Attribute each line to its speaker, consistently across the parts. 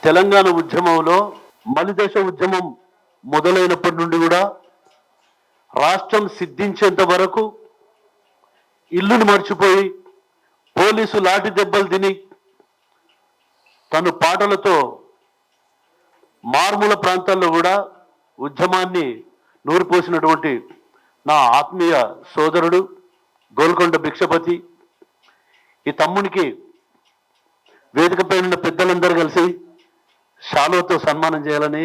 Speaker 1: తెలంగాణ ఉద్యమంలో మలిదశ ఉద్యమం మొదలైనప్పటి నుండి కూడా రాష్ట్రం సిద్ధించేంత వరకు ఇల్లును మర్చిపోయి పోలీసు లాఠీ దెబ్బలు తిని తను పాటలతో మారుమూల ప్రాంతాల్లో కూడా ఉద్యమాన్ని నూరిపోసినటువంటి నా ఆత్మీయ సోదరుడు గోల్కొండ భిక్షపతి, ఈ తమ్మునికి వేదికపై ఉన్న పెద్దలందరూ కలిసి శాలువతో సన్మానం చేయాలని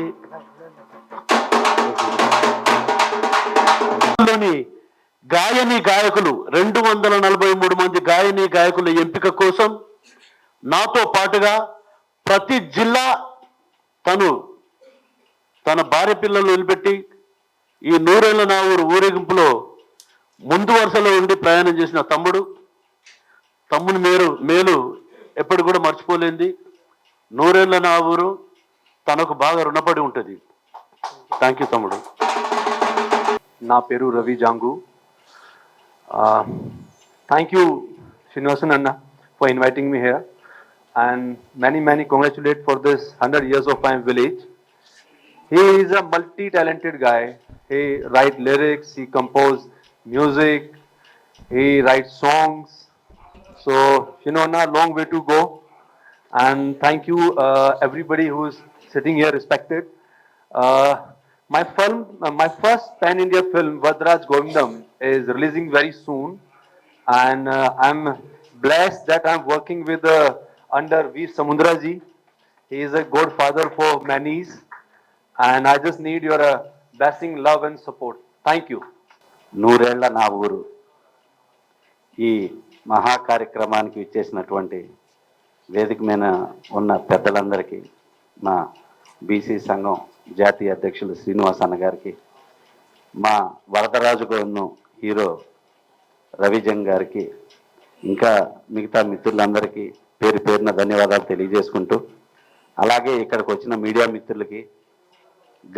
Speaker 1: గాయని గాయకులు 243 మంది గాయని గాయకుల ఎంపిక కోసం నాతో పాటుగా ప్రతి జిల్లా తన భార్య పిల్లలు నిలబెట్టి ఈ నూరేళ్ల నా ఊరు ఊరేగింపులో ముందు వరుసలో ఉండి ప్రయాణం చేసిన తమ్ముని మేలు ఎప్పుడు కూడా మర్చిపోలేంది. నూరేళ్ల నా ఊరు తనకు బాగా రుణపడి ఉంటుంది. థ్యాంక్ యూ తమ్ముడు.
Speaker 2: నా పేరు Ravi జాంగు. Thank you Srinivasan Anna for inviting me here, and many congratulate for this 100 years of my village. He is a multi-talented guy. He write lyrics, he compose music, he writes songs. So Anna, long way to go, and thank you everybody who is sitting here respected. My first Pan India film, Vadraj Govindam, is releasing very soon, and I'm blessed that I'm working with under V. Samundraji. He is a good father for Manis, and I just need your blessing, love, and support. Thank you.
Speaker 3: నూరేళ్ల నా ఊరు ఈ మహా కార్యక్రమానికి ఇచ్చేసినటువంటి వేదిక మీద ఉన్న పెద్దలందరికీ, మా బీసీ సంఘం జాతీయ అధ్యక్షులు శ్రీనివాస్ అన్న గారికి, మా వరదరాజు గౌన్ను హీరో రవిజంగ్ గారికి, ఇంకా మిగతా మిత్రులందరికీ పేరు పేరున ధన్యవాదాలు తెలియజేసుకుంటూ, అలాగే ఇక్కడికి వచ్చిన మీడియా మిత్రులకి,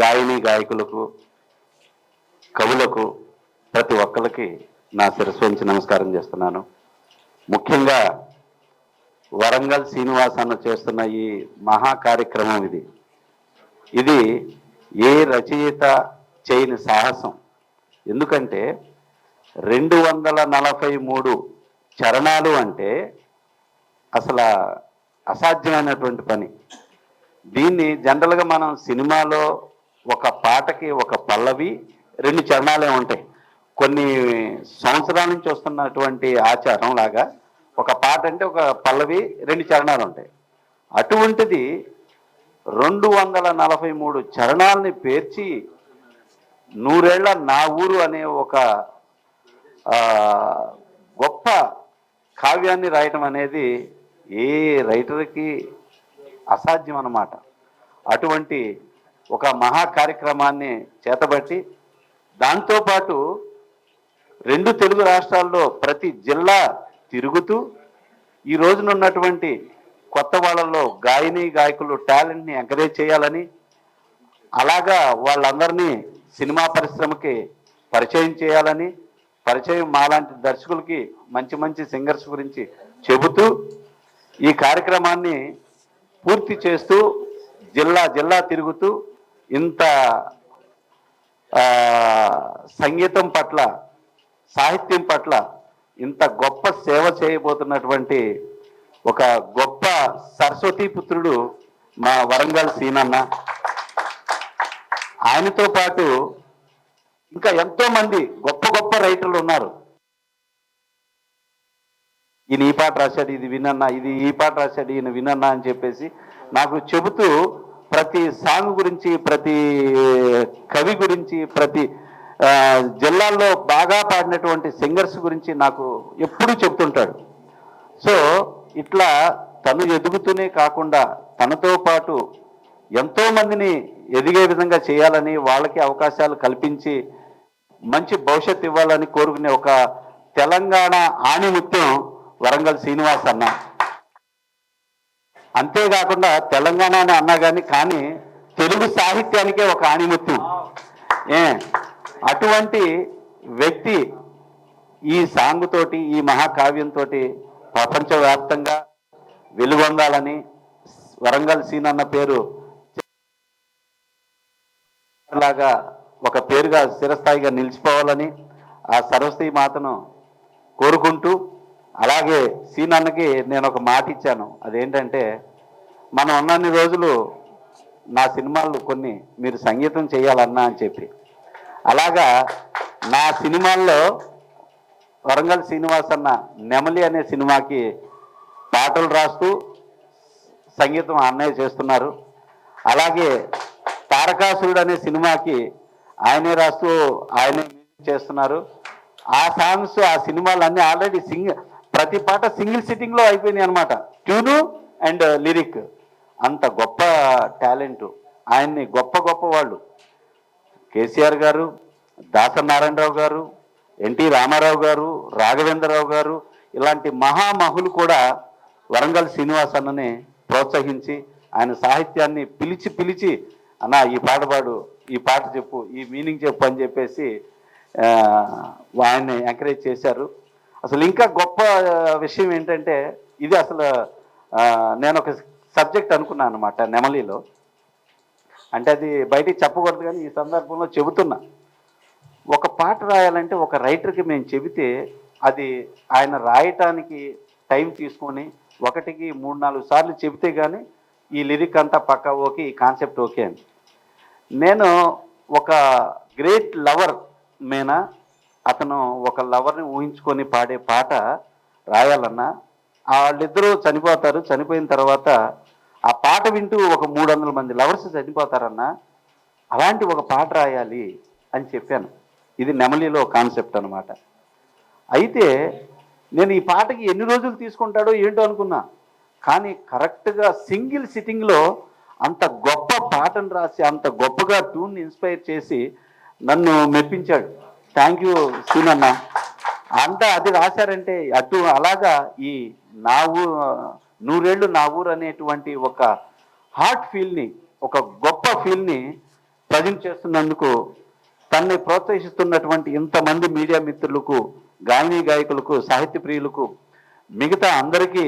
Speaker 3: గాయని గాయకులకు, కవులకు, ప్రతి ఒక్కరికి నా శిరస్సు వంచి నమస్కారం చేస్తున్నాను. ముఖ్యంగా వరంగల్ శ్రీనివాస్ అన్న చేస్తున్న ఈ మహా కార్యక్రమం ఇది ఏ రచయిత చేయని సాహసం. ఎందుకంటే 243 చరణాలు అంటే అసలు అసాధ్యమైనటువంటి పని. దీన్ని జనరల్గా మనం సినిమాలో ఒక పాటకి ఒక పల్లవి 2 చరణాలే ఉంటాయి. కొన్ని సంవత్సరాల నుంచి వస్తున్నటువంటి ఆచారం లాగా ఒక పాట అంటే ఒక పల్లవి 2 చరణాలు ఉంటాయి. అటువంటిది 243 చరణాలని పేర్చి నూరేళ్ల నా ఊరు అనే ఒక గొప్ప కావ్యాన్ని రాయటం అనేది ఏ రైటర్కి అసాధ్యం అన్నమాట. అటువంటి ఒక మహా కార్యక్రమాన్ని చేతబట్టి, దాంతోపాటు 2 తెలుగు రాష్ట్రాల్లో ప్రతి జిల్లా తిరుగుతూ ఈ రోజున ఉన్నటువంటి కొత్త వాళ్ళల్లో గాయని గాయకులు టాలెంట్ని ఎంకరేజ్ చేయాలని, అలాగా వాళ్ళందరినీ సినిమా పరిశ్రమకి పరిచయం చేయాలని, పరిచయం మాలాంటి దర్శకులకి మంచి సింగర్స్ గురించి చెబుతూ ఈ కార్యక్రమాన్ని పూర్తి చేస్తూ జిల్లా తిరుగుతూ ఇంత సంగీతం పట్ల, సాహిత్యం పట్ల ఇంత గొప్ప సేవ చేయబోతున్నటువంటి ఒక గొప్ప సరస్వతీ పుత్రుడు మా వరంగల్ సీనన్న. ఆయనతో పాటు ఇంకా ఎంతో మంది గొప్ప రైటర్లు ఉన్నారు. ఈయన ఈ పాట రాశాడు, ఇది వినన్నా, ఇది ఈ పాట రాశాడు, ఈయన వినన్నా అని చెప్పేసి నాకు చెబుతూ ప్రతి సాంగ్ గురించి, ప్రతి కవి గురించి, ప్రతి జిల్లాల్లో బాగా పాడినటువంటి సింగర్స్ గురించి నాకు ఎప్పుడూ చెప్తుంటాడు. సో ఇట్లా తను ఎదుగుతూనే కాకుండా తనతో పాటు ఎంతో మందిని ఎదిగే విధంగా చేయాలని, వాళ్ళకి అవకాశాలు కల్పించి మంచి భవిష్యత్తు ఇవ్వాలని కోరుకునే ఒక తెలంగాణ ఆణిముత్యం వరంగల్ శ్రీనివాస్ అన్న. అంతేకాకుండా తెలంగాణ అని అన్నా కానీ తెలుగు సాహిత్యానికే ఒక ఆణిముత్యం. అటువంటి వ్యక్తి ఈ సాంగ్ తోటి, ఈ మహాకావ్యంతో ప్రపంచవ్యాప్తంగా వెలుగొందాలని, వరంగల్ సీనన్న పేరు లాగా ఒక పేరుగా స్థిరస్థాయిగా నిలిచిపోవాలని ఆ సరస్వతి మాతను కోరుకుంటూ, అలాగే సీనన్నకి నేను ఒక మాట ఇచ్చాను. అదేంటంటే, మనం ఉన్నన్ని రోజులు నా సినిమాలు కొన్ని మీరు సంగీతం చేయాలన్నా అని చెప్పి, అలాగా నా సినిమాల్లో వరంగల్ శ్రీనివాస్ అన్న నెమలి అనే సినిమాకి పాటలు రాస్తూ సంగీతం అన్నయ్య చేస్తున్నారు. అలాగే తారకాసురుడు అనే సినిమాకి ఆయనే రాస్తూ ఆయనే మ్యూజిక్ చేస్తున్నారు. ఆ సాంగ్స్ ఆ సినిమాలన్నీ ఆల్రెడీ ప్రతి పాట సింగిల్ సిట్టింగ్లో అయిపోయినాయి అనమాట. ట్యూను అండ్ లిరిక్, అంత గొప్ప టాలెంట్. ఆయన్ని గొప్ప గొప్ప వాళ్ళు కేసీఆర్ గారు, దాసనారాయణరావు గారు, ఎన్టీ రామారావు గారు, రాఘవేంద్రరావు గారు, ఇలాంటి మహామహులు కూడా వరంగల్ శ్రీనివాస్ అన్నని ప్రోత్సహించి ఆయన సాహిత్యాన్ని పిలిచి పిలిచి అన్న ఈ పాట పాడు, ఈ పాట చెప్పు, ఈ మీనింగ్ చెప్పు అని చెప్పేసి ఆయన్ని ఎంకరేజ్ చేశారు. అసలు ఇంకా గొప్ప విషయం ఏంటంటే, ఇది అసలు నేను ఒక సబ్జెక్ట్ అనుకున్నాను అనమాట నెమలిలో. అంటే అది బయటికి చెప్పకూడదు కానీ ఈ సందర్భంలో చెబుతున్నా. ఒక పాట రాయాలంటే ఒక రైటర్కి మేము చెబితే అది ఆయన రాయటానికి టైం తీసుకొని 1కి 3-4 సార్లు చెబితే కానీ ఈ లిరిక్ అంతా పక్కా ఓకే, ఈ కాన్సెప్ట్ ఓకే అని. నేను ఒక గ్రేట్ లవర్ మేనా, అతను ఒక లవర్ని ఊహించుకొని పాడే పాట రాయాలన్నా వాళ్ళిద్దరూ చనిపోతారు. చనిపోయిన తర్వాత ఆ పాట వింటూ ఒక 300 మంది లవర్స్ చనిపోతారన్నా, అలాంటి ఒక పాట రాయాలి అని చెప్పాను. ఇది నెమలిలో కాన్సెప్ట్ అనమాట. అయితే నేను ఈ పాటకి ఎన్ని రోజులు తీసుకుంటాడో ఏంటో అనుకున్నా, కానీ కరెక్ట్గా సింగిల్ సిట్టింగ్లో అంత గొప్ప పాటను రాసి అంత గొప్పగా ట్యూన్ ఇన్స్పైర్ చేసి నన్ను మెప్పించాడు. థ్యాంక్ యూ సీనన్న. అంతా అది రాశారంటే అటు అలాగా ఈ నా నూరేళ్ళు నా ఊరు అనేటువంటి ఒక హార్ట్ ఫీల్ని, ఒక గొప్ప ఫీల్ని ప్రజెంట్ చేస్తున్నందుకు తనని ప్రోత్సహిస్తున్నటువంటి ఇంతమంది మీడియా మిత్రులకు, గాయని గాయకులకు, సాహిత్య ప్రియులకు, మిగతా అందరికీ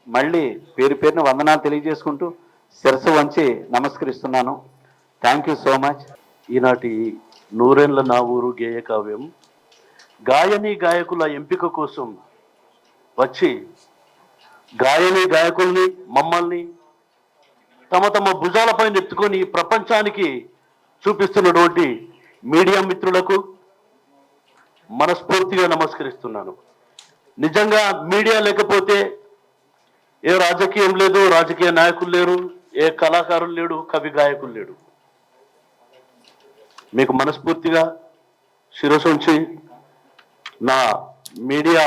Speaker 3: మళ్ళీ పేరు పేరున వందనాలు తెలియజేసుకుంటూ శిరస్సు వంచి నమస్కరిస్తున్నాను. Thank you so much.
Speaker 1: ఈనాటి నూరేళ్ల నా ఊరు గేయ కావ్యం గాయని గాయకుల ఎంపిక కోసం వచ్చి గాయని గాయకుల్ని మమ్మల్ని తమ తమ భుజాలపై ఎత్తుకొని ప్రపంచానికి చూపిస్తున్నటువంటి మీడియా మిత్రులకు మనస్ఫూర్తిగా నమస్కరిస్తున్నాను. నిజంగా మీడియా లేకపోతే ఏ రాజకీయం లేదు, రాజకీయ నాయకులు లేరు, ఏ కళాకారులు లేడు, కవి గాయకులు లేడు. మీకు మనస్ఫూర్తిగా శిరస్సు ఉంచి నా మీడియా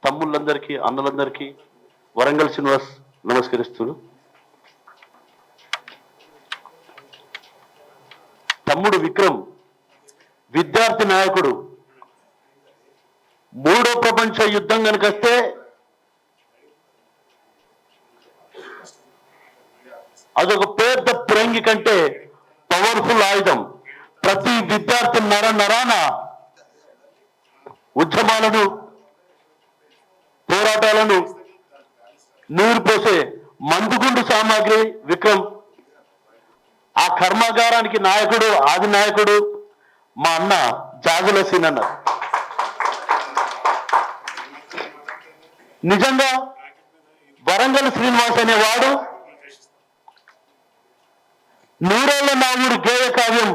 Speaker 1: తమ్ముళ్ళందరికీ, అన్నలందరికీ వరంగల్ శ్రీనివాస్ నమస్కరిస్తున్నాను. తమ్ముడు విక్రమ్ విద్యార్థి నాయకుడు. 3వ ప్రపంచ యుద్ధం కనుకొస్తే అదొక పెద్ద పిరంగి కంటే పవర్ఫుల్ ఆయుధం. ప్రతి విద్యార్థి నరాన ఉద్యమాలను, పోరాటాలను నీరు పోసే మందుగుండు సామాగ్రి విక్రమ్. ఆ కర్మాగారానికి నాయకుడు, ఆది నాయకుడు మా అన్న జాగుల సీనన్న. నిజంగా వరంగల్ శ్రీనివాస్ అనేవాడు నూరేళ్ల నా ఊరు గేయ కావ్యం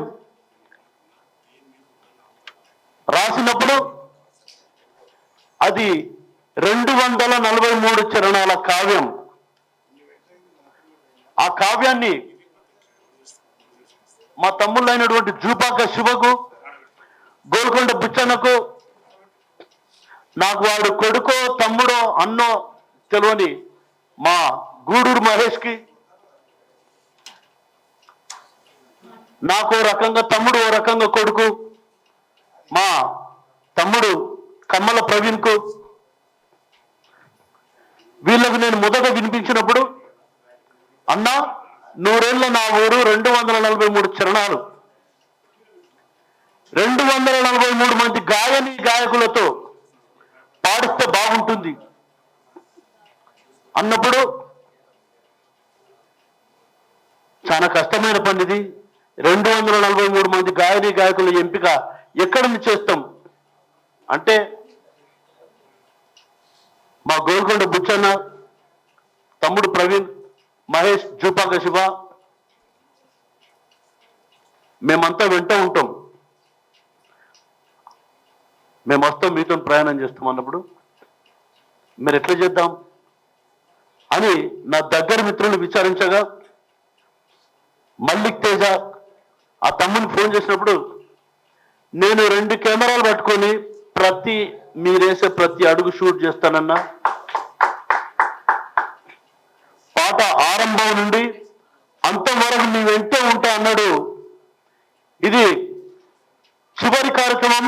Speaker 1: రాసినప్పుడు అది 243 చరణాల కావ్యం. ఆ కావ్యాన్ని మా తమ్ముళ్ళైనటువంటి జూపాక శివకు, గోల్కొండ బుచ్చన్నకు, నాకు వాడు కొడుకో తమ్ముడో అన్నో తెలియని మా గూడూరు మహేష్కి, నాకు ఓ రకంగా తమ్ముడు, ఓ రకంగా కొడుకు, మా తమ్ముడు కమ్మల ప్రవీణ్కు, వీళ్ళకు నేను మొదట వినిపించినప్పుడు, అన్నా నూరేళ్ల నా ఊరు 243 చరణాలు, 243 మంది గాయని గాయకులతో పాడిస్తే బాగుంటుంది అన్నప్పుడు చాలా కష్టమైన పని ఇది. 243 మంది గాయని గాయకుల ఎంపిక ఎక్కడి నుంచి చేస్తాం అంటే మా గోల్కొండ బుచ్చన్న, తమ్ముడు ప్రవీణ్, మహేష్, జూపాక శివ, మేమంతా వెంట ఉంటాం. మేము వస్తాం, మీతో ప్రయాణం చేస్తాం అన్నప్పుడు మీరు ఎట్లా చేద్దాం అని నా దగ్గర మిత్రులు విచారించగా మల్లిక్ తేజ ఆ తమ్ముని ఫోన్ చేసినప్పుడు నేను 2 కెమెరాలు పట్టుకొని మీరేసే ప్రతి అడుగు షూట్ చేస్తానన్నా, పాట ఆరంభం నుండి అంతవరకు మీ వెంటే ఉంటా అన్నాడు. ఇది చివరి కార్యక్రమం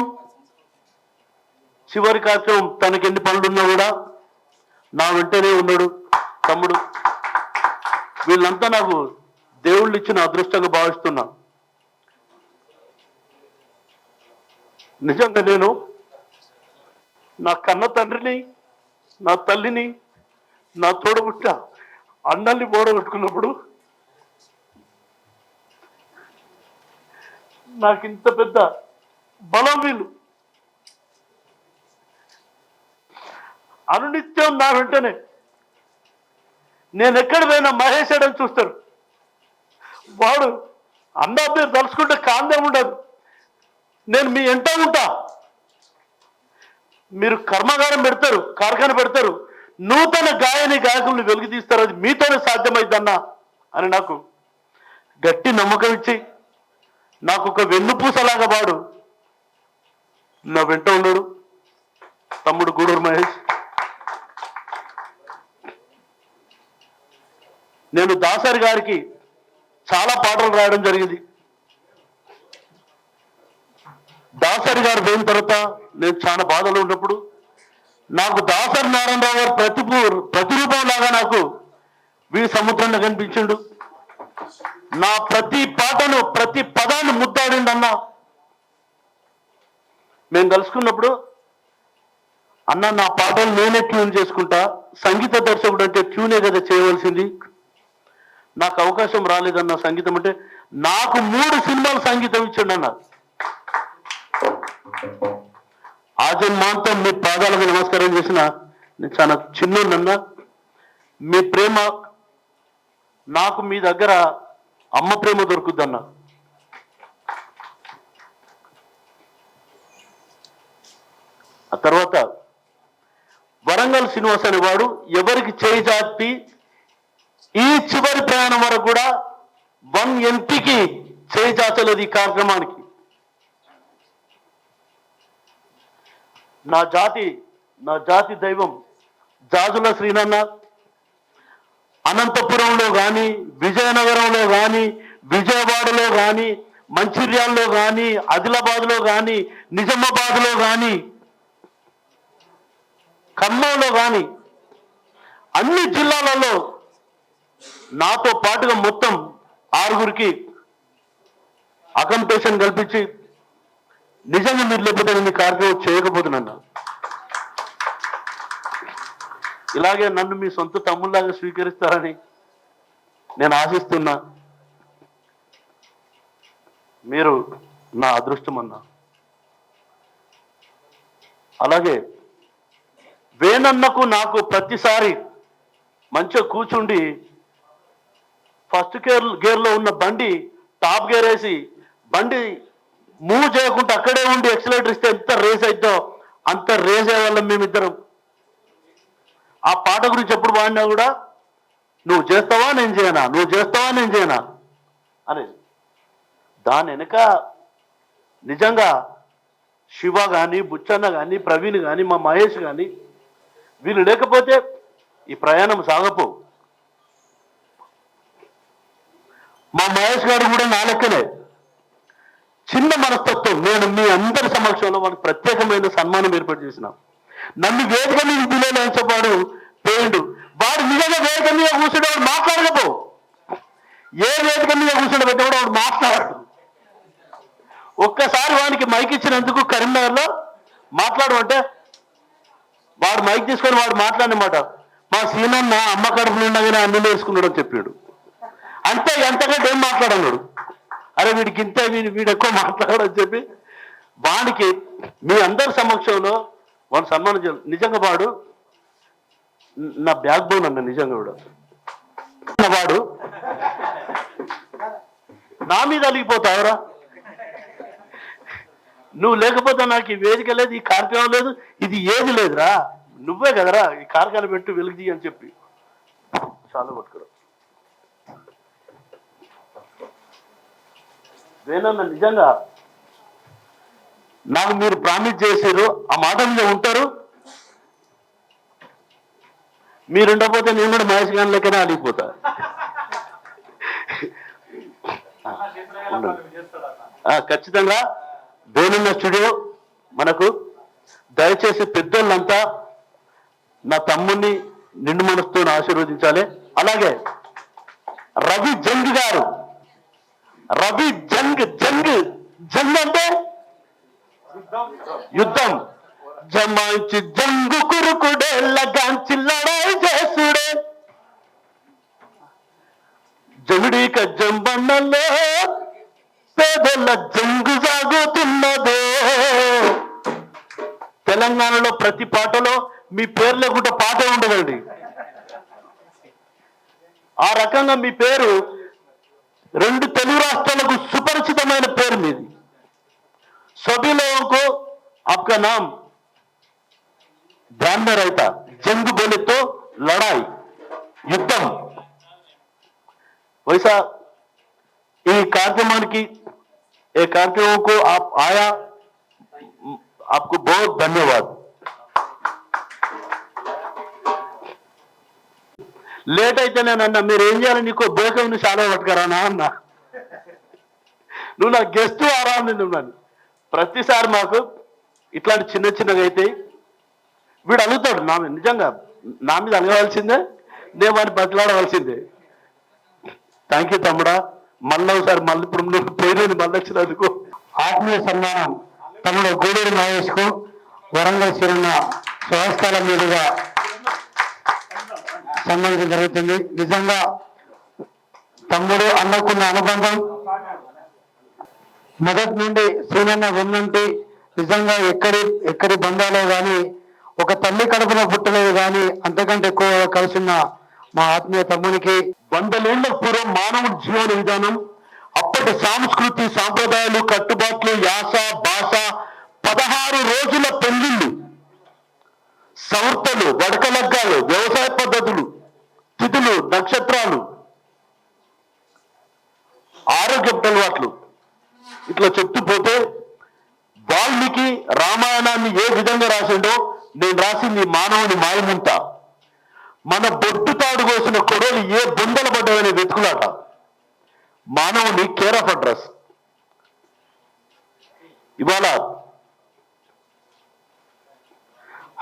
Speaker 1: తనకి ఎన్ని పనులున్నా కూడా నా వెంటనే ఉన్నాడు తమ్ముడు. వీళ్ళంతా నాకు దేవుళ్ళు ఇచ్చిన అదృష్టంగా భావిస్తున్నా. నిజంగా నేను నా కన్న తండ్రిని, నా తల్లిని, నా తోడబుట్ట అన్నల్ని పోడగొట్టుకున్నప్పుడు నాకింత పెద్ద బలం వీళ్ళు అనునిత్యం నా వెంటనే. నేను ఎక్కడ పోయినా మహేష్ అని చూస్తారు. వాడు అన్న పేరు తలుచుకుంటే కాందే ఉండదు. నేను మీ ఎంట ఉంటా. మీరు కర్మాగారం పెడతారు, కార్ఖానా పెడతారు, నూతన గాయని గాయకులను వెలుగు తీస్తారు. అది మీతోనే సాధ్యమైందన్నా అని నాకు గట్టి నమ్మకం ఇచ్చి నాకు ఒక వెన్నుపూసలాగా వాడు నా వెంట ఉన్నాడు తమ్ముడు గూడూరు మహేష్. నేను దాసరి గారికి చాలా పాటలు రాయడం జరిగింది. దాసరి గారు పోయిన తర్వాత నేను చాలా బాధలో ఉన్నప్పుడు నాకు దాసరి నారాయణరావు గారు ప్రతిరూపం లాగా నాకు సముద్రంలో కనిపించిండు. నా ప్రతి పాటను, ప్రతి పదాన్ని ముద్దాడిండు అన్న. మేము కలుసుకున్నప్పుడు అన్న నా పాటలు నేనే ట్యూన్ చేసుకుంటా, సంగీత దర్శకుడు అంటే ట్యూనే కదా చేయవలసింది, నాకు అవకాశం రాలేదన్న సంగీతం అంటే. నాకు 3 సినిమాలు సంగీతం ఇచ్చాడు అన్న. ఆజన్మాంతం మీ పాదాలకు నమస్కారం చేసిన నేను చాలా చిన్నోన్నన్నా. మీ ప్రేమ నాకు మీ దగ్గర అమ్మ ప్రేమ దొరుకుద్దన్న. ఆ తర్వాత వరంగల్ శ్రీనివాస్ అనేవాడు ఎవరికి చేయి చాపి ఈ చివరి ప్రయాణం వరకు కూడా 1 ఎంపీకి చేయి చాచలేదు ఈ కార్యక్రమానికి. నా జాతి దైవం జాజుల శ్రీనన్న అనంతపురంలో కానీ, విజయనగరంలో కానీ, విజయవాడలో కానీ, మంచిర్యాలలో కానీ, ఆదిలాబాద్లో కానీ, నిజామాబాద్లో కానీ, ఖమ్మంలో కానీ అన్ని జిల్లాలలో నాతో పాటుగా మొత్తం 6గురికి అకంపేషన్ కల్పించి నిజంగా మీరు లేకపోతే నేను ఈ కార్యక్రమం చేయకపోతున్నా. ఇలాగే నన్ను మీ సొంత తమ్ముళ్ళలాగా స్వీకరిస్తారని నేను ఆశిస్తున్నా. మీరు నా అదృష్టం అన్నా. అలాగే వేణన్నకు నాకు ప్రతిసారి మంచిగా కూర్చుండి ఫస్ట్ గేర్లో ఉన్న బండి టాప్ గేర్ వేసి బండి మూవ్ చేయకుండా అక్కడే ఉండి ఎక్సలేటర్ ఇస్తే ఎంత రేస్ అవుతుందో అంత రేస్ అయ్యేవాళ్ళం మేమిద్దరం. ఆ పాట గురించి ఎప్పుడు వాడినా కూడా నువ్వు చేస్తావా నేను చేయనా, నువ్వు చేస్తావా నేను చేయనా అనేది. దాని వెనక నిజంగా శివ కానీ, బుచ్చన్న కానీ, ప్రవీణ్ కానీ, మా మహేష్ కానీ వీళ్ళు లేకపోతే ఈ ప్రయాణం సాగపో. మా మహేష్ గారు కూడా నా లెక్కనే చిన్న మనస్తత్వం. నేను మీ అందరి సమక్షంలో వాడికి ప్రత్యేకమైన సన్మానం ఏర్పాటు చేసిన. నన్ను వేదిక మీద పిల్లలు పేయండు. వాడు నిజంగా వేదిక మీద కూర్చుంటే వాడు మాట్లాడకపో. ఏ వేదిక మీద కూర్చుంటే పెట్టినా కూడా వాడు మాట్లాడాడు. ఒక్కసారి వాడికి మైక్ ఇచ్చినందుకు కరీంనగర్లో మాట్లాడమంటే వాడు మైక్ తీసుకొని వాడు మాట్లాడినమాట. మా సీనన్న అమ్మ కడుపులు ఉండగానే అన్నులు వేసుకున్నాడు అని చెప్పాడు. అంతే, ఎంతకంటే ఏం మాట్లాడన్నాడు. అరే వీడికి ఇంత, వీడు ఎక్కువ మాట్లాడని చెప్పి వాడికి మీ అందరి సమక్షంలో వాడు సన్మానం చేయాలి. నిజంగా వాడు నా బ్యాక్ బోన్ అన్న, నిజంగా వాడు నా మీద అలిగిపోతావురా. నువ్వు లేకపోతే నాకు ఈ వేదిక లేదు, ఈ కార్యక్రమం లేదు, ఇది ఏది లేదురా. నువ్వే కదరా ఈ కార్యక్రమం పెట్టు వెలుగుది అని చెప్పి చాలా పట్టుకురా. వేనన్న నిజంగా నాకు మీరు ప్రామిస్ చేశారు, ఆ మాట మీద ఉంటారు. మీరుండకపోతే నేను కూడా మహేష్ గారి లెక్కనే అలిగిపోతా. ఖచ్చితంగా వేణున్న స్టూడియో మనకు. దయచేసి పెద్దోళ్ళంతా నా తమ్ముడిని నిండు మనసుతో ఆశీర్వదించాలి. అలాగే రవి జంగ్ గారు, రవి జంగ్ జంగ్ జంగ్ అంటే యుద్ధం, జమాయించి జంగు కురుకుడే లగాంచి లడాయి చేసుడే, జమిడీక జంబన్నలో పేదల జంగు సాగుతున్నదో. తెలంగాణలో ప్రతి పాటలో మీ పేరు లేకుండా పాట ఉండదండి. ఆ రకంగా మీ పేరు రెండు తెలుగు రాష్ట్రాలకు సుపరిచితమైన పేరు మీది. सभी लोगों को आपका नाम ध्यान में रहता. जंग बोले तो लड़ाई, युद्धम. वैसा ये कार्यक्रम की एक कार्यक्रमों को आप आया, आपको बहुत धन्यवाद. లేట్ అయితే నేను అన్నా, మీరు ఏం చేయాలి, నీకు బేకం చాలా పట్టుకరానా అన్నా. నువ్వు నా గెస్ట్ ఆరా నిన్ను. ప్రతిసారి మాకు ఇట్లాంటి చిన్న చిన్నగా అయితే వీడు అలుగుతాడు. నా మీద నిజంగా నా మీద అలగవలసిందే, నేను వాడిని బతిలాడవలసిందే. థ్యాంక్ యూ తమ్ముడా. మళ్ళీ ఒకసారి మళ్ళీ ఇప్పుడు నువ్వు పోయిన మళ్ళీ వచ్చినందుకు.
Speaker 4: ఆత్మీయ సన్మానం తమ్ముడు గూడూరు మహేష్ కు వరంగల్ సిరున్న స్వహస్తాల మీదుగా సన్మానించడం జరుగుతుంది. నిజంగా తమ్ముడు అన్నకున్న అనుబంధం మొదటి నుండి శ్రీనన్న వెన్నంటి, నిజంగా ఎక్కడి బంధాలే కానీ ఒక తల్లి కడుపున పుట్టలేదు కానీ అంతకంటే ఎక్కువ కలిసిన మా ఆత్మీయ తమ్మునికి.
Speaker 1: 100 ఏళ్ల పూర్వం మానవుడి జీవన విధానం, అప్పటి సంస్కృతి సాంప్రదాయాలు, కట్టుబాట్లు, యాస, భాష, 16 రోజుల పెళ్లిళ్ళు, సంవృత్తలు, వడకలగ్గాలు, వ్యవసాయ పద్ధతులు, తిథులు, నక్షత్రాలు, ఆరోగ్యపు అలవాట్లు, ఇట్లా చెప్తూ పోతే వాల్మీకి రామాయణాన్ని ఏ విధంగా రాసిండో నేను రాసింది మానవుని మాయముంత. మన బొట్టు తాడు కోసిన కొడవలు ఏ బొందల పడ్డాయని వెతుకులాట. మానవుని కేర్ ఆఫ్ అడ్రస్. ఇవాళ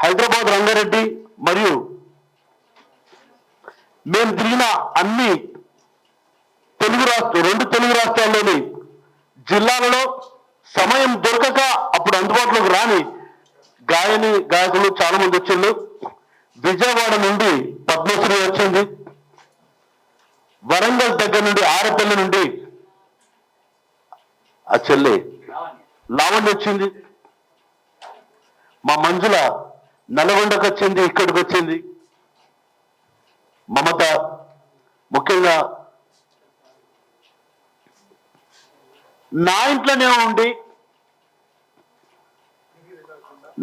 Speaker 1: హైదరాబాద్, రంగారెడ్డి మరియు మేము తిరిగిన అన్ని రెండు తెలుగు రాష్ట్రాల్లోని జిల్లాలలో సమయం దొరకక అప్పుడు అందుబాటులోకి రాని గాయకులు చాలా మంది వచ్చిండు. విజయవాడ నుండి పద్మశ్రీ వచ్చింది, వరంగల్ దగ్గర నుండి ఆరపల్లి నుండి ఆ చెల్లి లావణ్య వచ్చింది, మా మంజుల నల్గొండకు వచ్చింది, ఇక్కడికి వచ్చింది మమత. ముఖ్యంగా నా ఇంట్లోనే ఉండి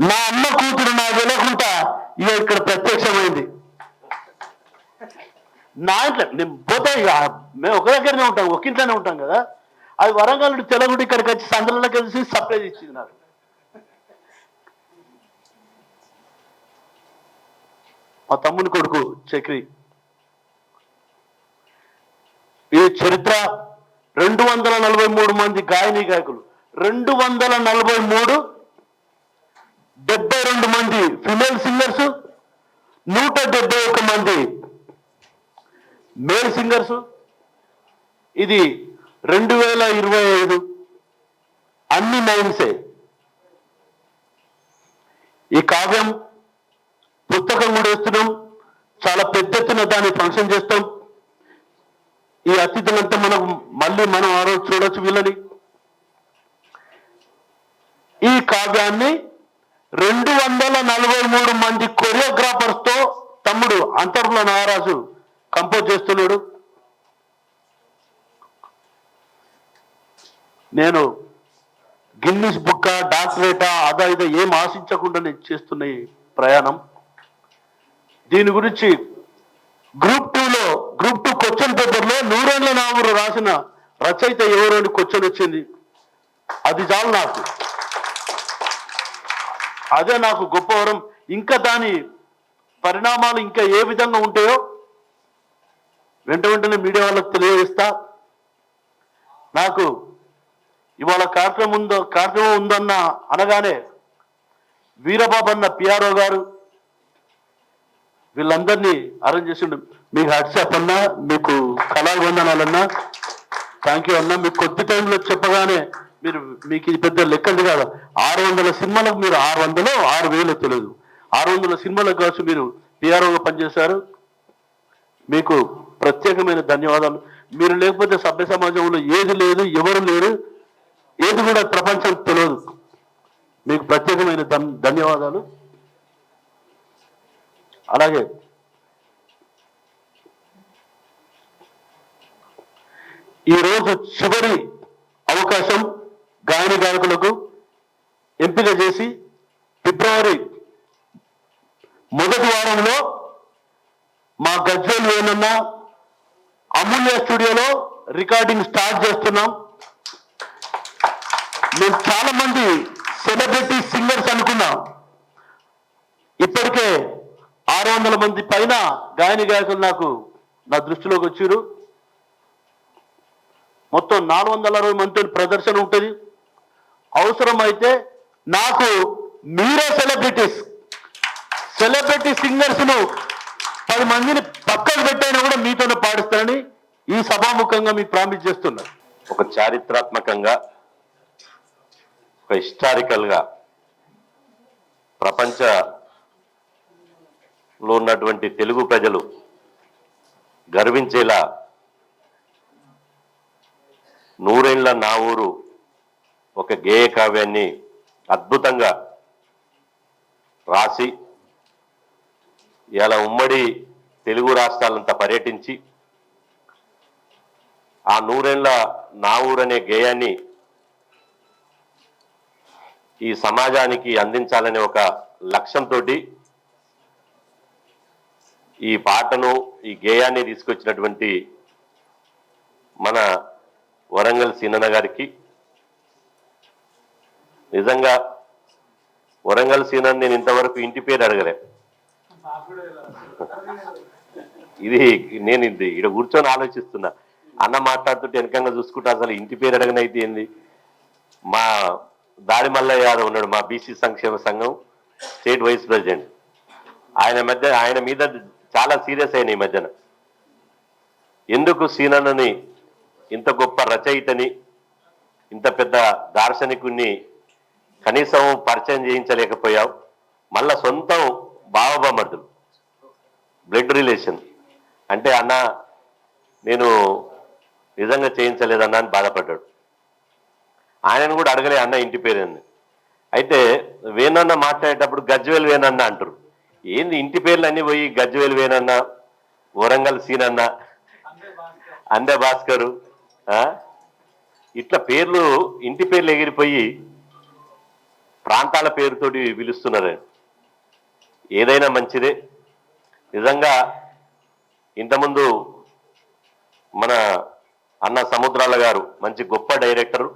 Speaker 1: నా అమ్మ కూతురు నాకు తెలియకుండా ఇక ఇక్కడ ప్రత్యక్షమైంది. నా ఇంట్లో నేను పోతే మేము ఒక దగ్గరనే ఉంటాం, ఒక ఇంట్లోనే ఉంటాం కదా. అది వరంగల్ నుండి తెలంగాణ ఇక్కడికి వచ్చి సందులలో కలిసి సప్లై ఇచ్చింది నాకు. మా తమ్ముని కొడుకు చక్రి. ఈ చరిత్ర 243 మంది గాయని గాయకులు, 243, 72 మంది ఫిమేల్ సింగర్స్, 171 మంది మేల్ సింగర్స్. ఇది 2025 అన్ని నైన్సే. ఈ కావ్యం పుస్తకం కూడా వేస్తున్నాం, చాలా పెద్ద ఎత్తున దాన్ని ఫంక్షన్ చేస్తాం. ఈ అతిథుల కావ్యాన్ని 243 మంది కొరియోగ్రాఫర్స్ తో తమ్ముడు అంతర్ల నాగరాజు కంపోజ్ చేస్తున్నాడు. నేను గిన్నిస్ బుక్క డాక్టరేటా అదా ఇదా ఏం ఆశించకుండా నేను చేస్తున్న ఈ ప్రయాణం. దీని గురించి గ్రూప్ 2 క్వశ్చన్ పేపర్లో నూరేళ్ల నావూరు రాసిన రచయిత ఎవరు అని క్వశ్చన్ వచ్చింది. అది చాలు నాకు, అదే నాకు గొప్ప వరం. ఇంకా దాని పరిణామాలు ఇంకా ఏ విధంగా ఉంటాయో వెంటనే మీడియా వాళ్ళకి తెలియజేస్తా. నాకు ఇవాళ కార్యక్రమం ఉందన్న అనగానే వీరబాబు అన్న పిఆర్ఓ గారు వీళ్ళందరినీ అరేంజ్ చేసిండు. మీకు హ్యాట్సాప్ అన్నా, మీకు కళావందనాలన్నా, థ్యాంక్ యూ అన్నా. మీకు కొద్ది టైంలో చెప్పగానే మీకు ఇది పెద్ద లెక్కది కాదు. 600 సినిమాలకు మీరు 600 6,000 తెలియదు, 600 సినిమాలకు కావచ్చు మీరు పిఆర్ఓగా పనిచేశారు. మీకు ప్రత్యేకమైన ధన్యవాదాలు. మీరు లేకపోతే సభ్య సమాజంలో ఏది లేదు, ఎవరు లేరు, ఏది కూడా ప్రపంచానికి తెలియదు. మీకు ప్రత్యేకమైన ధన్యవాదాలు. అలాగే ఈరోజు చివరి అవకాశం గాయని గాయకులకు ఎంపిక చేసి ఫిబ్రవరి మొదటి వారంలో మా గజ్వేల్ వేణన్న అమూల్య స్టూడియోలో రికార్డింగ్ స్టార్ట్ చేస్తున్నాం. మేము చాలా మంది సెలబ్రిటీ సింగర్స్ అనుకున్నాం. ఇప్పటికే 600 మంది పైన గాయని గాయకులు నా దృష్టిలోకి వచ్చారు. మొత్తం 460 మంది ప్రదర్శన ఉంటుంది. అవసరమైతే నాకు మీరే సెలబ్రిటీ సింగర్స్ ను 10 మందిని పక్కకు పెట్టైనా కూడా మీతోనే పాడిస్తానని ఈ సభాముఖంగా మీకు ప్రామిస్ చేస్తున్నారు.
Speaker 5: ఒక చారిత్రాత్మకంగా, ఒక హిస్టారికల్ గా ప్రపంచంలో ఉన్నటువంటి తెలుగు ప్రజలు గర్వించేలా నూరేళ్ల నా ఊరు ఒక గేయ కావ్యాన్ని అద్భుతంగా రాసి ఇలా ఉమ్మడి తెలుగు రాష్ట్రాలంతా పర్యటించి ఆ నూరేళ్ల నా ఊరు అనే గేయాన్ని ఈ సమాజానికి అందించాలనే ఒక లక్ష్యంతో ఈ పాటను, ఈ గేయాన్ని తీసుకొచ్చినటువంటి మన వరంగల్ సీనన్న గారికి, నిజంగా వరంగల్ సీనన్న నేను ఇంతవరకు ఇంటి పేరు అడగలే. నేను ఇక్కడ కూర్చొని ఆలోచిస్తున్నా, అన్న మాట్లాడుతుంటే వెనకంగా చూసుకుంటే అసలు ఇంటి పేరు అడగనైతే ఏంది. మా దాడి మల్లయ్య యాదవ్ ఉన్నాడు, మా బీసీ సంక్షేమ సంఘం స్టేట్ వైస్ ప్రెసిడెంట్. ఆయన మీద చాలా సీరియస్ అయిన ఈ మధ్యన. ఎందుకు సీనన్నని, ఇంత గొప్ప రచయితని, ఇంత పెద్ద దార్శనికుణ్ణి కనీసం పరిచయం చేయించలేకపోయావు? మళ్ళా సొంతం బావబామర్దులు, బ్లడ్ రిలేషన్ అంటే అన్న నేను నిజంగా చేయించలేదన్నా అని బాధపడ్డాడు. ఆయనను కూడా అడగలే అన్న ఇంటి పేరుని. అయితే వేణన్న మాట్లాడేటప్పుడు గజ్వేల్ వేణన్న అంటారు. ఏంది ఇంటి పేర్లు అన్నీ పోయి గజ్వేల్ వేణన్న, వరంగల్ సీనన్న, అందే భాస్కరు, ఇట్లా పేర్లు, ఇంటి పేర్లు ఎగిరిపోయి ప్రాంతాల పేరుతోటి పిలుస్తున్నారు. ఏదైనా మంచిదే. నిజంగా ఇంతకుముందు మన అన్న సముద్రాల గారు మంచి గొప్ప డైరెక్టరు,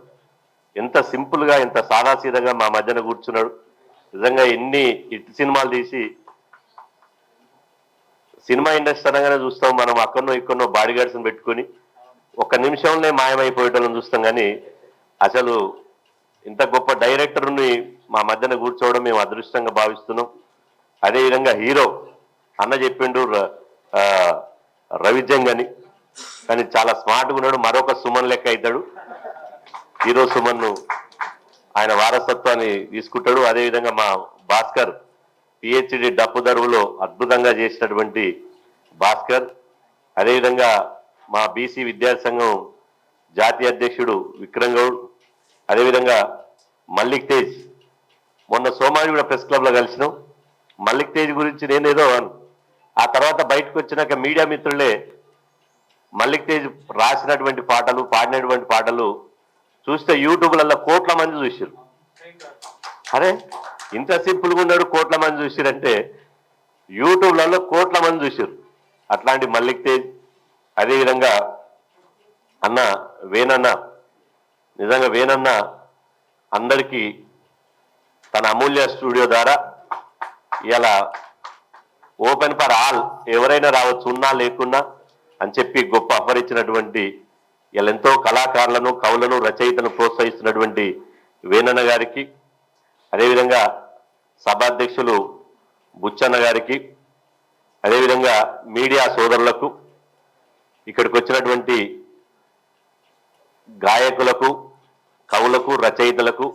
Speaker 5: ఎంత సింపుల్గా, ఎంత సాదాసీదగా మా మధ్యన కూర్చున్నాడు. నిజంగా ఎన్ని హిట్ సినిమాలు తీసి, సినిమా ఇండస్ట్రీ అనగానే చూస్తాం మనం అక్కడనో ఇక్కడనో బాడీ గార్డ్స్ని పెట్టుకొని ఒక్క నిమిషంలో మాయమైపోయేటోళ్ళని చూస్తాం. కానీ అసలు ఇంత గొప్ప డైరెక్టర్ని మా మధ్యన కూర్చోవడం మేము అదృష్టంగా భావిస్తున్నాం. అదేవిధంగా హీరో అన్న చెప్పిండు రవిజంగ్ అని, కానీ చాలా స్మార్ట్గా ఉన్నాడు. మరొక సుమన్ లెక్క అవుతాడు. హీరో సుమన్ను ఆయన వారసత్వాన్ని తీసుకుంటాడు. అదేవిధంగా మా భాస్కర్ పిహెచ్డి డప్పు దరువులో అద్భుతంగా చేసినటువంటి భాస్కర్, అదేవిధంగా మా బీసీ విద్యార్థి సంఘం జాతీయ అధ్యక్షుడు విక్రమ్ గౌడ్, అదేవిధంగా మల్లిక్ తేజ్ మొన్న సోమాజిగూడ ప్రెస్ క్లబ్లో కలిసినాం. మల్లిక్ తేజ్ గురించి నేనేదో ఆ తర్వాత బయటకు వచ్చినాక మీడియా మిత్రులే మల్లిక్ తేజ్ రాసినటువంటి పాటలు పాడినటువంటి పాటలు చూస్తే యూట్యూబ్లలో కోట్ల మంది చూసారు. అరే ఇంత సింపుల్గా ఉన్నాడు కోట్ల మంది చూసారంటే యూట్యూబ్లలో కోట్ల మంది చూసారు. అట్లాంటి మల్లిక్ తేజ్, అదేవిధంగా అన్న వేణన్న, నిజంగా వేణన్న అందరికీ తన అమూల్య స్టూడియో ద్వారా ఇలా ఓపెన్ ఫర్ ఆల్, ఎవరైనా రావచ్చు ఉన్నా లేకున్నా అని చెప్పి గొప్ప ఆఫర్ ఇచ్చినటువంటి ఇలా ఎంతో కళాకారులను, కవులను, రచయితలను ప్రోత్సహిస్తున్నటువంటి వేణన్న గారికి, అదేవిధంగా సభాధ్యక్షులు బుచ్చన్న గారికి, అదేవిధంగా మీడియా సోదరులకు, ఇక్కడికి వచ్చినటువంటి గాయకులకు, కవులకు, రచయితలకు,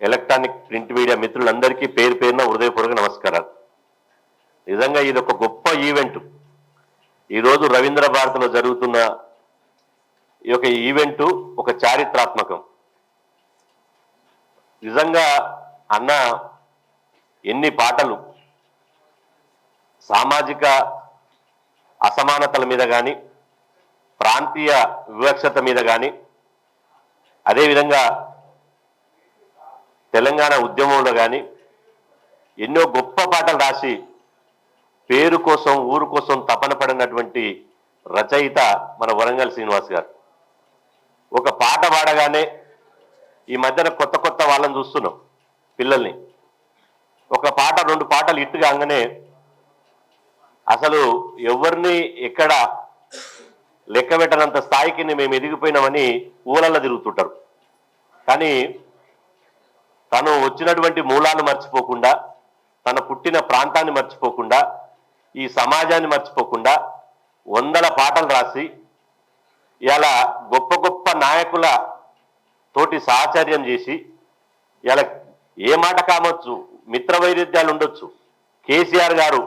Speaker 5: ఎలక్ట్రానిక్ ప్రింట్ మీడియా మిత్రులందరికీ పేరు పేరున హృదయపూర్వక నమస్కారాలు. నిజంగా ఇది ఒక గొప్ప ఈవెంట్. ఈరోజు రవీంద్ర భారతిలో జరుగుతున్న ఈ యొక్క ఈవెంటు ఒక చారిత్రాత్మకం. నిజంగా అన్న ఎన్ని పాటలు సామాజిక అసమానతల మీద కానీ, ప్రాంతీయ వివక్షత మీద కానీ, అదేవిధంగా తెలంగాణ ఉద్యమంలో కానీ ఎన్నో గొప్ప పాటలు రాసి పేరు కోసం, ఊరు కోసం తపన పడినటువంటి రచయిత మన వరంగల్ శ్రీనివాస్ గారు. ఒక పాట పాడగానే ఈ మధ్యన కొత్త కొత్త వాళ్ళని చూస్తున్నాం పిల్లల్ని. ఒక పాట, 2 పాటలు హిట్ కాగానే అసలు ఎవరిని ఎక్కడ లెక్క పెట్టనంత స్థాయికి మేము ఎదిగిపోయినామని ఊళ్ళల్లో తిరుగుతుంటారు. కానీ తను వచ్చినటువంటి మూలాలు మర్చిపోకుండా, తన పుట్టిన ప్రాంతాన్ని మర్చిపోకుండా, ఈ సమాజాన్ని మర్చిపోకుండా 100 పాటలు రాసి ఇలా గొప్ప గొప్ప నాయకుల తోటి సహచర్యం చేసి ఇలా ఏ మాట కావచ్చు, మిత్ర వైరుధ్యాలు ఉండొచ్చు. కేసీఆర్ గారు,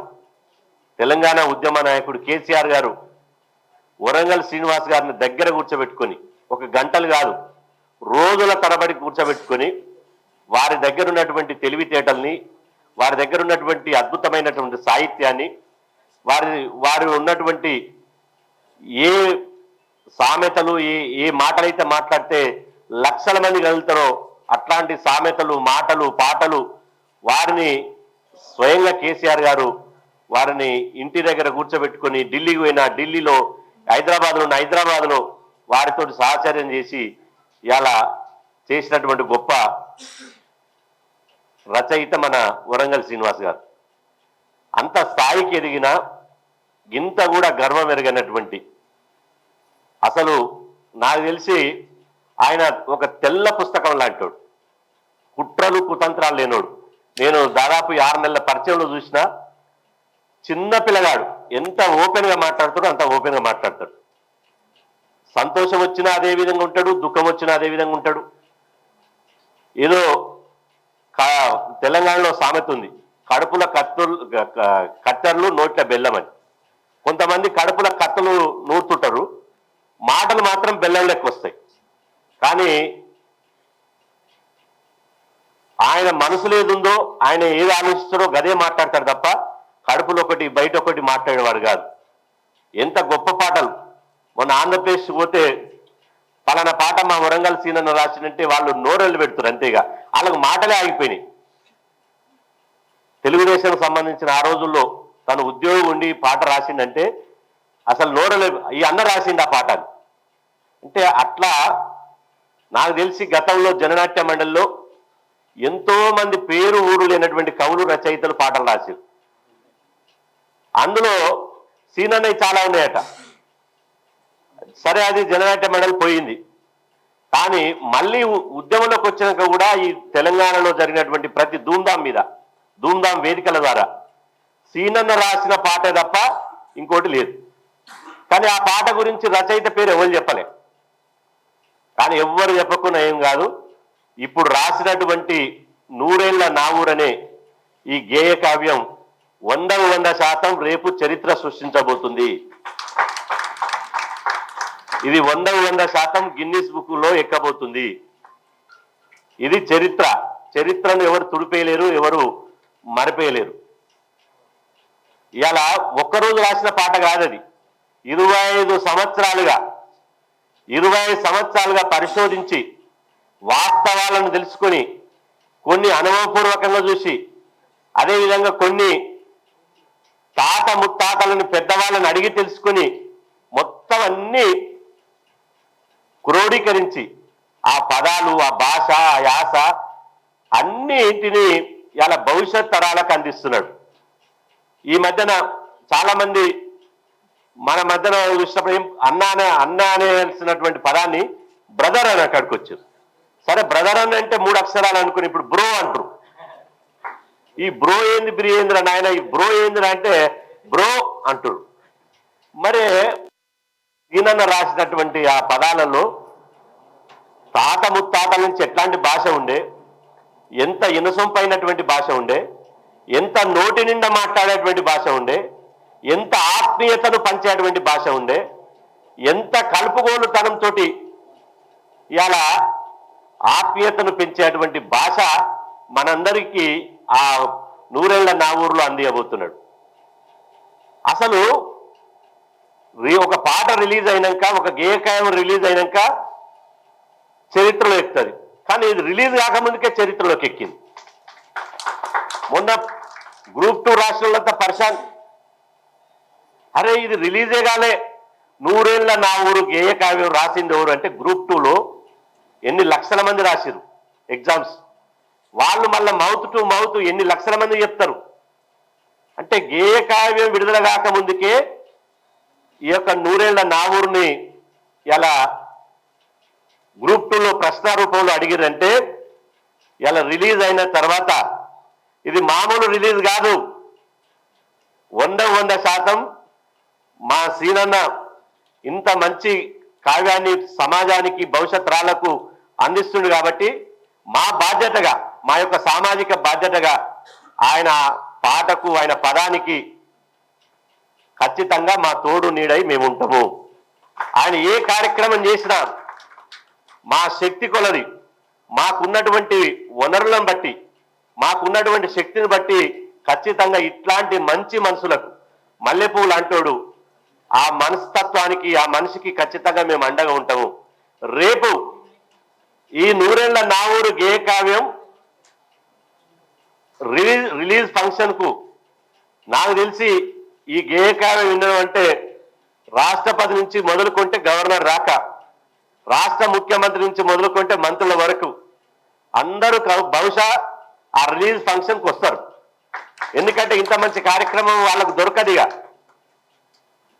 Speaker 5: తెలంగాణ ఉద్యమ నాయకుడు కేసీఆర్ గారు వరంగల్ శ్రీనివాస్ గారిని దగ్గర కూర్చోబెట్టుకొని, ఒక గంటలు కాదు రోజుల తరబడి కూర్చోబెట్టుకొని వారి దగ్గర ఉన్నటువంటి తెలివితేటల్ని, వారి దగ్గర ఉన్నటువంటి అద్భుతమైనటువంటి సాహిత్యాన్ని, వారి ఉన్నటువంటి ఏ సామెతలు, ఏ మాటలైతే మాట్లాడితే లక్షల మంది కలుగుతారో అట్లాంటి సామెతలు, మాటలు, పాటలు వారిని స్వయంగా కేసీఆర్ గారు వారిని ఇంటి దగ్గర కూర్చోబెట్టుకొని ఢిల్లీకి పోయినా, ఢిల్లీలో హైదరాబాద్లో వారితో సహచర్యం చేసి ఇలా చేసినటువంటి గొప్ప రచయిత మన వరంగల్ శ్రీనివాస్ గారు. అంత స్థాయికి ఎదిగిన, ఇంత కూడా గర్వం ఎరగనటువంటి, అసలు నాకు తెలిసి ఆయన ఒక తెల్ల పుస్తకం లాంటోడు, కుట్రలు కుతంత్రాలు లేనోడు. నేను దాదాపు 6 నెలల పరిచయంలో చూసిన చిన్న పిల్లగాడు ఎంత ఓపెన్గా మాట్లాడతాడో అంత ఓపెన్గా మాట్లాడతాడు. సంతోషం వచ్చినా అదే విధంగా ఉంటాడు, దుఃఖం వచ్చినా అదే విధంగా ఉంటాడు. ఏదో తెలంగాణలో సామెత ఉంది, కడుపుల కత్తెరలు నోట్ల బెల్లమని. కొంతమంది కడుపుల కత్తలు నూరుతుంటారు, మాటలు మాత్రం బెల్లం లెక్క వస్తాయి. కానీ ఆయన మనసులో ఏదుందో, ఆయన ఏది ఆలోచిస్తాడో గదే మాట్లాడతాడు తప్ప కడుపులో ఒకటి బయట ఒకటి మాట్లాడేవాడు కాదు. ఎంత గొప్ప పాటలు. మొన్న ఆంధ్రప్రదేశ్ పోతే పలానా పాట మా వరంగల్ సీనన్న రాసిందంటే వాళ్ళు నోరెళ్ళు పెడుతున్నారు, అంతేగా వాళ్ళకు మాటలే ఆగిపోయినాయి. తెలుగుదేశం సంబంధించిన ఆ రోజుల్లో తను ఉద్యోగం ఉండి పాట రాసిందంటే అసలు నోరెళ్ళు, ఈ అన్న రాసింది ఆ పాట అంటే. అట్లా నాకు తెలిసి గతంలో జననాట్య మండలిలో ఎంతో మంది పేరు ఊరు లేనటువంటి కవులు, రచయితలు పాటలు రాశారు. అందులో సీనన్నయ్య చాలా ఉన్నాయట. సరే, అది జననాట్య మండలి పోయింది. కానీ మళ్ళీ ఉద్యమంలోకి వచ్చినాక కూడా ఈ తెలంగాణలో జరిగినటువంటి ప్రతి ధూమ్ధాం వేదికల ద్వారా సీనన్న రాసిన పాటే తప్ప ఇంకోటి లేదు. కానీ ఆ పాట గురించి రచయిత పేరు ఎవరు చెప్పలే. కానీ ఎవ్వరు చెప్పకుండా ఏం కాదు, ఇప్పుడు రాసినటువంటి 100 ఏళ్ల నా ఊరనే ఈ గేయ కావ్యం 100% రేపు చరిత్ర సృష్టించబోతుంది. ఇది 100% గిన్నిస్ బుక్ లో ఎక్కబోతుంది. ఇది చరిత్ర. చరిత్రను ఎవరు తుడిపేయలేరు, ఎవరు మరిపేయలేరు. ఇలా ఒక్కరోజు రాసిన పాట కాదది. 25 సంవత్సరాలుగా పరిశోధించి వాస్తవాలను తెలుసుకొని కొన్ని అనుభవపూర్వకంగా చూసి అదేవిధంగా కొన్ని తాత ముత్తాతలను పెద్దవాళ్ళని అడిగి తెలుసుకొని మొత్తం అన్నీ క్రోడీకరించి ఆ పదాలు, ఆ భాష, ఆ యాస అన్నింటినీ ఇలా భవిష్యత్ తరాలకు అందిస్తున్నాడు. ఈ మధ్యన చాలా మంది మన మధ్యన చూసినప్పుడు అన్న అనేసినటువంటి పదాన్ని బ్రదర్ అని అక్కడికి వచ్చారు. సరే బ్రదర్ అని అంటే 3 అక్షరాలు అనుకుని ఇప్పుడు బ్రో అంటారు. ఈ బ్రో ఏంది బ్రియేంద్ర నాయన, ఈ బ్రో ఏంద్ర అంటే బ్రో అంటారు. మరి ఈయన రాసినటువంటి ఆ పదాలలో తాత ముత్తాతల నుంచి ఎట్లాంటి భాష ఉండే, ఎంత ఇనసొంపైనటువంటి భాష ఉండే, ఎంత నోటి నిండా మాట్లాడేటువంటి భాష ఉండే, ఎంత ఆత్మీయతను పంచేటువంటి భాష ఉండే, ఎంత కలుపుగోలుతనంతో ఇలా ఆత్మీయతను పెంచేటువంటి భాష మనందరికీ ఆ 100 ఏళ్ల నా ఊర్లో అందియబోతున్నాడు. అసలు ఒక పాట రిలీజ్ అయినాక, ఒక గేయకాయం రిలీజ్ అయినాక చరిత్రలో ఎక్కుతుంది. కానీ ఇది రిలీజ్ కాకముందుకే చరిత్రలోకి ఎక్కింది. మొన్న గ్రూప్ 2 రాష్ట్రాలంతా పరిశాన్, అరే ఇది రిలీజే కాలే, 100 ఏళ్ల నా ఊరు గేయ కావ్యం రాసింది ఎవరు అంటే గ్రూప్ 2లో ఎన్ని లక్షల మంది రాసిరు ఎగ్జామ్స్. వాళ్ళు మళ్ళీ మౌత్ టు మౌత్ ఎన్ని లక్షల మంది చెప్తారు అంటే గేయ కావ్యం విడుదల కాకముందుకే ఈ యొక్క 100 ఏళ్ల నా ఊరిని ఇలా గ్రూప్ 2లో ప్రశ్న రూపంలో అడిగిరంటే ఇలా రిలీజ్ అయిన తర్వాత ఇది మామూలు రిలీజ్ కాదు. 100% మా సీనన్న ఇంత మంచి కావ్యాన్ని సమాజానికి భవిష్యత్ తరాలకు అందిస్తుంది కాబట్టి మా బాధ్యతగా, మా యొక్క సామాజిక బాధ్యతగా ఆయన పాటకు, ఆయన పదానికి ఖచ్చితంగా మా తోడు నీడై మేము ఉంటాము. ఆయన ఏ కార్యక్రమం చేసినా మా శక్తి కొలది, మాకున్నటువంటి వనరులను బట్టి, మాకున్నటువంటి శక్తిని బట్టి ఖచ్చితంగా ఇట్లాంటి మంచి మనసులకు మల్లెపూలు అంటోడు ఆ మనస్తత్వానికి, ఆ మనిషికి ఖచ్చితంగా మేము అండగా ఉంటాము. రేపు ఈ 100 ఏళ్ల నా ఊరు గేయ కావ్యం రిలీజ్ ఫంక్షన్కు నాకు తెలిసి ఈ గేయ కావ్యం వినడం అంటే రాష్ట్రపతి నుంచి మొదలుకుంటే గవర్నర్ రాక, రాష్ట్ర ముఖ్యమంత్రి నుంచి మొదలుకుంటే మంత్రుల వరకు అందరూ బహుశా ఆ రిలీజ్ ఫంక్షన్కి వస్తారు. ఎందుకంటే ఇంత మంచి కార్యక్రమం వాళ్ళకు దొరకదిగా.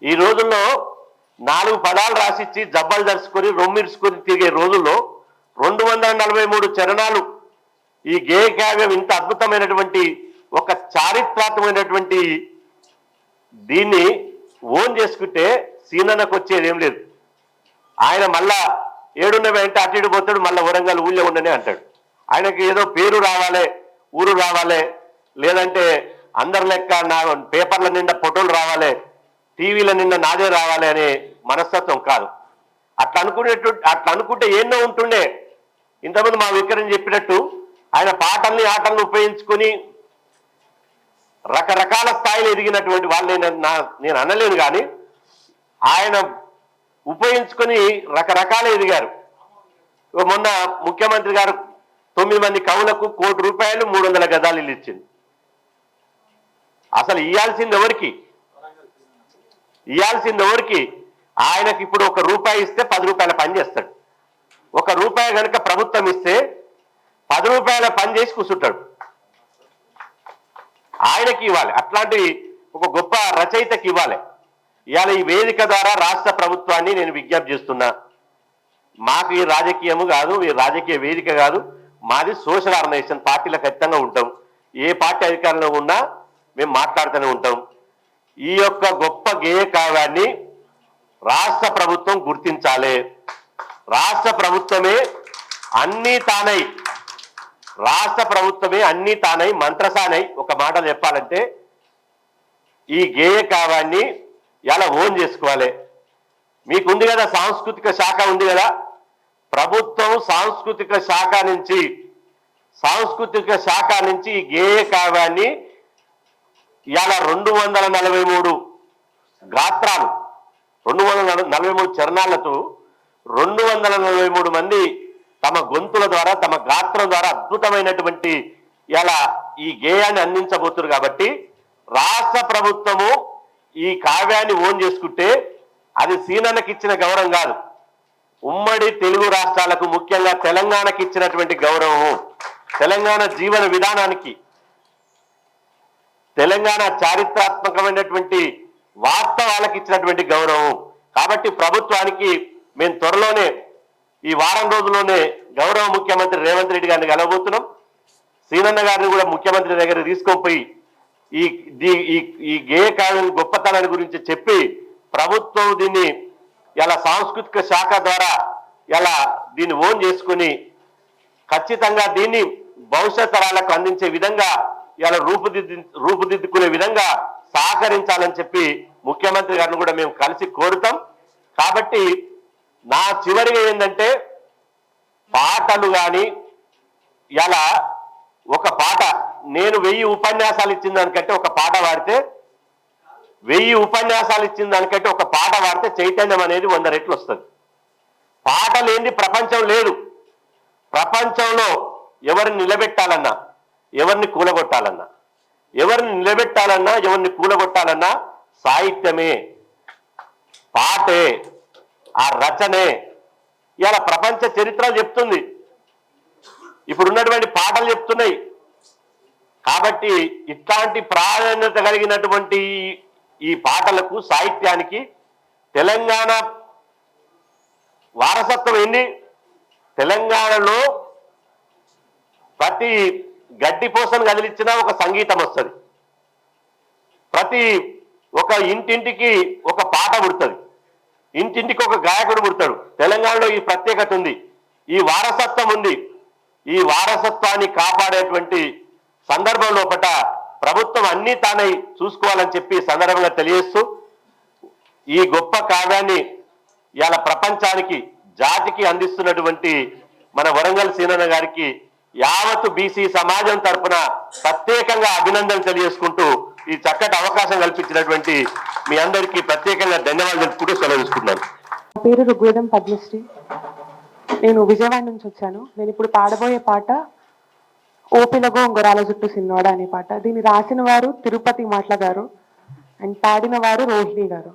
Speaker 5: ఈ రోజుల్లో 4 పదాలు రాసిచ్చి జబ్బలు దర్చుకొని రొమ్మిర్చుకొని తిరిగే రోజుల్లో 243 చరణాలు ఈ గేయ కావ్యం ఇంత అద్భుతమైనటువంటి ఒక చారిత్రాత్మకమైనటువంటి దీన్ని ఓన్ చేసుకుంటే సీనన్నకు వచ్చేది ఏం లేదు. ఆయన మళ్ళా ఏడున్నవి అంటే అటు ఇటు పోతాడు, మళ్ళీ వరంగల్ ఊళ్ళో ఉండనే అంటాడు. ఆయనకి ఏదో పేరు రావాలి, ఊరు రావాలి, లేదంటే అందరి లెక్క నా పేపర్ల నిండా ఫోటోలు రావాలి, టీవీల నిండా నాదే రావాలి అనే మనస్తత్వం కాదు. అట్లా అనుకుంటే ఎన్నో ఉంటుండే. ఇంతకుముందు మా విక్రమ్ చెప్పినట్టు ఆయన పాటల్ని ఆటలను ఉపయోగించుకొని రకరకాల స్థాయిలో ఎదిగినటువంటి వాళ్ళు నేను అనలేను, కానీ ఆయన ఉపయోగించుకొని రకరకాల ఎదిగారు. మొన్న ముఖ్యమంత్రి గారు 9 మంది కవులకు ₹1,00,00,000 300 గజాలు ఇల్లు ఇచ్చింది. అసలు ఇవ్వాల్సింది ఎవరికి? ఆయనకి ఇప్పుడు ₹1 ఇస్తే ₹10 పని చేస్తాడు. ₹1 కనుక ప్రభుత్వం ఇస్తే ₹10 పని చేసి కూర్చుంటాడు. ఆయనకి ఇవ్వాలి, అట్లాంటి ఒక గొప్ప రచయితకి ఇవ్వాలి. ఇవాళ ఈ వేదిక ద్వారా రాష్ట్ర ప్రభుత్వాన్ని నేను విజ్ఞప్తి చేస్తున్నా, మాకు ఈ రాజకీయము కాదు, ఈ రాజకీయ వేదిక కాదు, మాది సోషల్ ఆర్గనైజేషన్. పార్టీలకు ఖచ్చితంగా ఉంటాం, ఏ పార్టీ అధికారంలో ఉన్నా మేము మాట్లాడుతూనే ఉంటాం. ఈ యొక్క గొప్ప గేయ కావ్యాన్ని రాష్ట్ర ప్రభుత్వం గుర్తించాలి. రాష్ట్ర ప్రభుత్వమే అన్నీ తానై మంత్రసానై ఒక మాట చెప్పాలంటే ఈ గేయ కావ్యాన్ని ఎలా ఓన్ చేసుకోవాలి. మీకుంది కదా సాంస్కృతిక శాఖ ఉంది కదా, ప్రభుత్వం సాంస్కృతిక శాఖ నుంచి సాంస్కృతిక శాఖ నుంచి ఈ గేయ కావ్యాన్ని ఇవాళ 243 గాత్రాలు 243 చరణాలతో 243 మంది తమ గొంతుల ద్వారా తమ గాత్రం ద్వారా అద్భుతమైనటువంటి ఇలా ఈ గేయాన్ని అందించబోతున్నారు. కాబట్టి రాష్ట్ర ప్రభుత్వము ఈ కావ్యాన్ని ఓన్ చేసుకుంటే అది సీనన్నకి ఇచ్చిన గౌరవం కాదు, ఉమ్మడి తెలుగు రాష్ట్రాలకు ముఖ్యంగా తెలంగాణకి ఇచ్చినటువంటి గౌరవము, తెలంగాణ జీవన విధానానికి, తెలంగాణ చారిత్రాత్మకమైనటువంటి వాస్తవాలకు ఇచ్చినటువంటి గౌరవం. కాబట్టి ప్రభుత్వానికి మేము త్వరలోనే ఈ వారం రోజుల్లోనే గౌరవ ముఖ్యమంత్రి రేవంత్ రెడ్డి గారిని కలవబోతున్నాం. సీనన్న గారిని కూడా ముఖ్యమంత్రి దగ్గర తీసుకొని ఈ గేయ కావ్యం గొప్పతనాన్ని గురించి చెప్పి ప్రభుత్వం దీన్ని ఇలా సాంస్కృతిక శాఖ ద్వారా ఇలా దీన్ని ఓన్ చేసుకుని ఖచ్చితంగా దీన్ని భవిష్యత్ తరాలకు అందించే విధంగా ఇలా రూపుదిద్దుకునే విధంగా సహకరించాలని చెప్పి ముఖ్యమంత్రి గారిని కూడా మేము కలిసి కోరుతాం. కాబట్టి నా చివరిగా ఏంటంటే పాటలు కానీ ఇలా ఒక పాట నేను 1000 ఉపన్యాసాలు ఇచ్చిన దానికంటే ఒక పాట పాడితే 1000 ఉపన్యాసాలు ఇచ్చిన దానికంటే ఒక పాట పాడితే చైతన్యం అనేది 100 రెట్లు వస్తుంది. పాట లేని ప్రపంచం లేదు. ప్రపంచంలో ఎవరిని నిలబెట్టాలన్నా, ఎవరిని కూలగొట్టాలన్నా, ఎవరిని నిలబెట్టాలన్నా, ఎవరిని కూలగొట్టాలన్నా సాహిత్యమే, పాటే, ఆ రచనే ఇలా ప్రపంచ చరిత్ర చెప్తుంది. ఇప్పుడు ఉన్నటువంటి పాటలు చెప్తున్నాయి. కాబట్టి ఇట్లాంటి ప్రాధాన్యత కలిగినటువంటి ఈ పాటలకు, సాహిత్యానికి తెలంగాణ వారసత్వం ఏంది? తెలంగాణలో ప్రతి గడ్డిపోసను కదిలిచ్చినా ఒక సంగీతం వస్తుంది, ప్రతి ఒక ఇంటింటికి ఒక పాట పుడుతుంది, ఇంటింటికి ఒక గాయకుడు పుడతాడు. తెలంగాణలో ఈ ప్రత్యేకత ఉంది, ఈ వారసత్వం ఉంది. ఈ వారసత్వాన్ని కాపాడేటువంటి సందర్భం లోపల ప్రభుత్వం అన్నీ తానై చూసుకోవాలని చెప్పి సందర్భంగా తెలియజేస్తూ ఈ గొప్ప కావ్యాన్ని ఇలా ప్రపంచానికి, జాతికి అందిస్తున్నటువంటి మన వరంగల్ సీనన్న గారికి యావత్తు బీసీ సమాజం తరఫున ప్రత్యేకంగా అభినందనలు తెలియజేసుకుంటూ ఈ చక్కటి అవకాశం కల్పించినటువంటి మీ అందరికీ ప్రత్యేకంగా ధన్యవాదాలు తెలుపుకుంటూ సెలవు తీసుకున్నాను.
Speaker 6: నా పేరు ఋగ్వేదం పద్మశ్రీ. నేను విజయవాడ నుంచి వచ్చాను. నేను ఇప్పుడు పాడబోయే పాట ఓపిలగో ఉంగరాల జుట్టు సిన్నోడ అనే పాట. దీన్ని రాసిన వారు తిరుపతి మాట్ల గారు అండ్ పాడిన వారు రోహిణి గారు.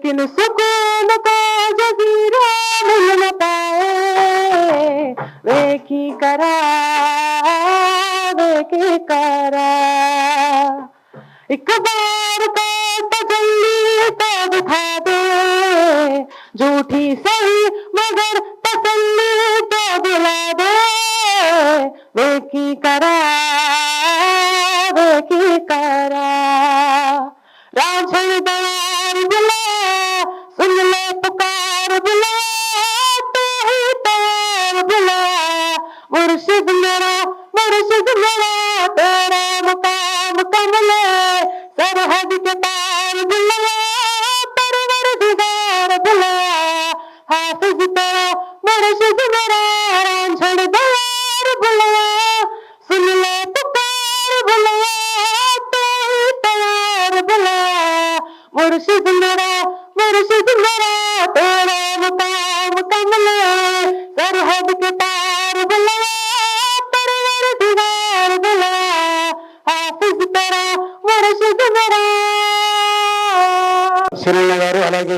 Speaker 6: लेकिन सुकून का जजीरा मिल न पाए वे की करा एक बार का तजल्ली तो दिखा दे झूठी सही मगर तसल्ली तो दिला दे वे की करा राझल दयार बुला सुन ले पुकार बुला तू ही तैयार बुला मुर्शिद मेरा तेरा मुकाम कमले सरहद के पार बुला परवरदिगार बुला हाफिज तेरा मुर्शिद मेरा रांझल दयार बुला सुन ले पुकार बुला तू ही तैयार बुला मुर्शिद मेरा तेरा मुकाम कमले सरहद के पार बुला परवरदिगार बुला हाफिज तेरा मुर्शिद मेरा
Speaker 4: శిరయ్య గారు అలాగే